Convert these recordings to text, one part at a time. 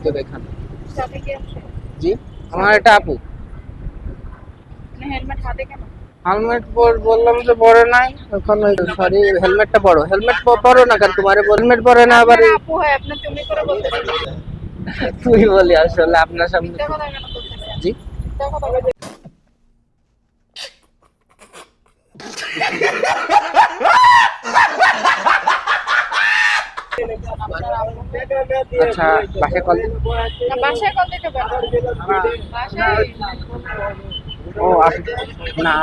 তো দেখান। সাথে কি আছে? জি, আমার এটা আপু। মানে হেলমেট হাতে কেন? হেলমেট বললাম যে পরে নাই এখন। সরি, হেলমেটটা পরো। হেলমেট পরো না কেন? তোমারে হেলমেট পরে না আবার আপনার আপু হয়, আপনি তুমি করে বলতেছেন। তুই বলি আসলে আপনার সামনে। মিথ্যা কথা কেন বলতেছেন? জি, মিথ্যা কথা কেন? আপনার আপু আচ্ছা, বাসায় কল। না, বাসায় কল দিতে পারেন। বাসায় ও না,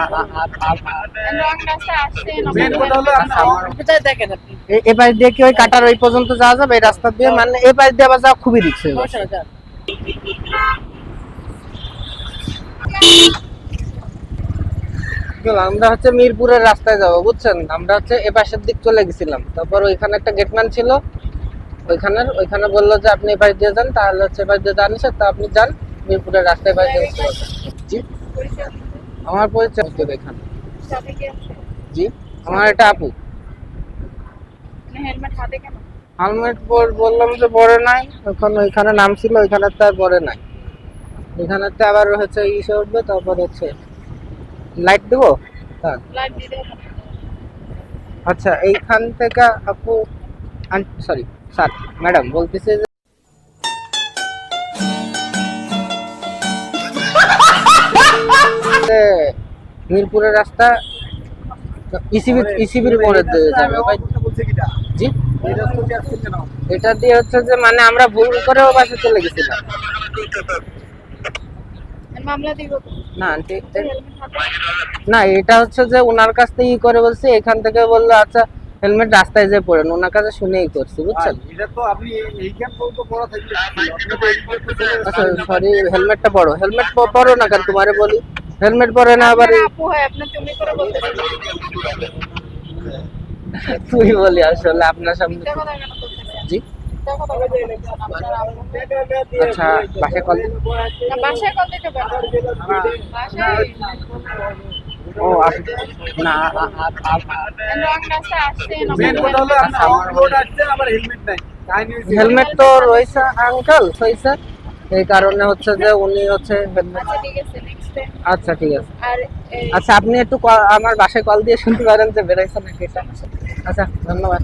রং রাস্তায় আসছেন, মেন কথা হলো কোথায় দেখেন আপনি? এই পাশ দিয়ে কি ওই কাটার ওই পর্যন্ত যাওয়া যাবে? এই রাস্তা দিয়ে মানে এই পাশ দিয়ে আবার যাওয়া খুবই রিস্ক। আমরা হচ্ছে মিরপুরের রাস্তায় যাবো, বুঝছেন? আমরা হচ্ছে এ পাশের দিক চলে গেছিলাম, তারপর ওইখানে একটা গেটম্যান ছিল, ওইখানে বললো যে আপনি এ পাশ দিয়ে যান, তাহলে হচ্ছে এ পাশ দিয়ে যান, তা আপনি যান মিরপুরের রাস্তায় পাশ দিয়ে। জি, আমার পরিচয় তো দেখান। সাথে কি আছে? জি, আমার এটা আপু। মানে হেলমেট হাতে কেন? হেলমেট বললাম যে পরে নাই এখন। ওইখানে নাম ছিল, ওইখানে তো আর পরে নাই। ওইখানে তো আবার হচ্ছে ইসে উঠবে, তারপর হচ্ছে লাইট দেবো। হ্যাঁ, লাইভ দিতে হবে। আচ্ছা, এইখান থেকে আপু, সরি স্যার, ম্যাডাম বলতেছে যে মিরপুরের রাস্তা ইসিবির মোড়ে দিয়ে যাবে ভাই। জি, এটা দিয়ে হচ্ছে যে মানে আমরা ভুল করে ও পাশে চলে গেছিলাম। মামলা দিব তো? না আন্টি, হেলমেট হাতে না, এটা হচ্ছে যে ওনার কাছ থেকে ই করে বলছি, এখান থেকে বললো আচ্ছা হেলমেট রাস্তায় যে পড়েন, ওনার কাছে শুনেই করছি, বুঝছেন? এটা তো আপনি এই ক্যাম্প তো পড়া থাকলে আচ্ছা সরি, হেলমেটটা পরো। হেলমেট পরো না কেন? তোমারে বলি হেলমেট পরে না আবার আপনার আপু হয়, আপনি তুমি করে বলতেছেন। তুই বলি আসলে আপনার সামনে। মিথ্যা কথা কেন বলতেছেন? জি, মিথ্যা কথা কেন বলতেছেন? আপনার আপু আচ্ছা, বাসায় কল। না, বাসায় কল দিতে পারেন। বাসায় ও না, রং রাস্তায় আসছেন, মেন কথা হলো আচ্ছা, আমার রোড আসছে, আমার হেলমেট নাই। কাহিনী হচ্ছে হেলমেট তো রয়েছে আঙ্কেল, হয়েছে এই কারণে হচ্ছে যে উনি হচ্ছে হেলমেট। আচ্ছা ঠিক আছে, নেক্সট টাইম। আচ্ছা ঠিক আছে। আর এই আচ্ছা, আপনি একটু আমার বাসায় কল দিয়ে শুনতে পারেন যে বেরোইছে নাকি। আচ্ছা, ধন্যবাদ।